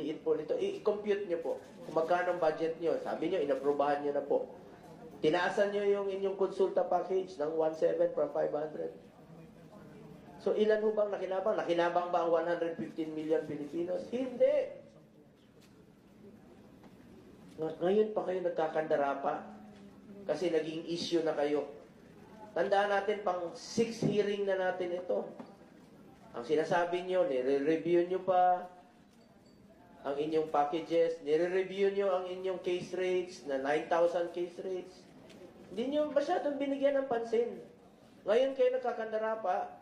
liit po nito. I-compute nyo po kung magkano ang budget nyo. Sabi nyo, inaprubahan nyo na po. Tinaasan nyo yung inyong konsulta package ng 1.7 from 500. So ilan ho bang nakinabang? Nakinabang ba ang 115 million Filipinos? Hindi. Ngayon pa kayo nagkakandara pa. Kasi naging issue na kayo. Tandaan natin, pang 6 hearing na natin ito. Ang sinasabi nyo, nire-review nyo pa ang inyong packages, nire-review nyo ang inyong case rates na 9,000 case rates. Hindi nyo masyadong binigyan ng pansin. Ngayon kayo nagkakandara pa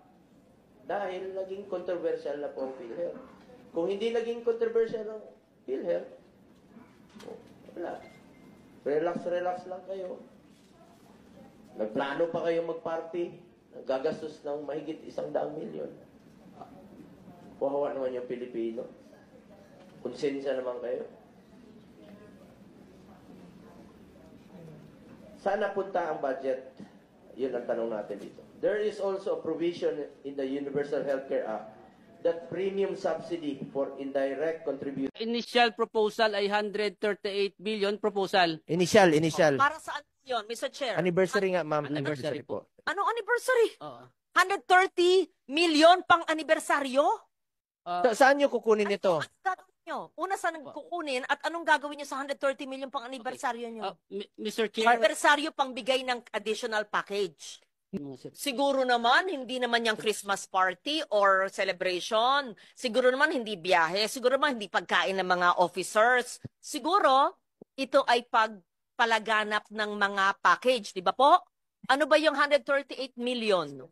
dahil naging controversial na po ang PhilHealth. Kung hindi naging controversial ang PhilHealth, wala. Relax lang kayo. Nagplano pa kayo mag-party, nagagastos ng mahigit 100 milyon. Kawawa naman yung Pilipino. Konsensya naman kayo. Saan napunta ang budget? Yun ang tanong natin dito. There is also a provision in the Universal Healthcare Act that premium subsidy for indirect contribution. Initial proposal ay 138 billion proposal. Initial. Para saan yun, Mr. Chair? Anniversary nga, ma'am. Anniversary po. Anong anniversary? Oo. 130 million pang anibersaryo? Saan nyo kukunin ito? Ano gagawin nyo? Una, saan kukunin at anong gagawin nyo sa 130 million pang anibersaryo nyo? Mr. Chair. Anibersaryo pang bigay ng additional package. Siguro naman, hindi naman yung Christmas party or celebration. Siguro naman, hindi biyahe. Siguro naman, hindi pagkain ng mga officers. Siguro, ito ay pagpalaganap ng mga package. Di ba po? Ano ba yung 138 million?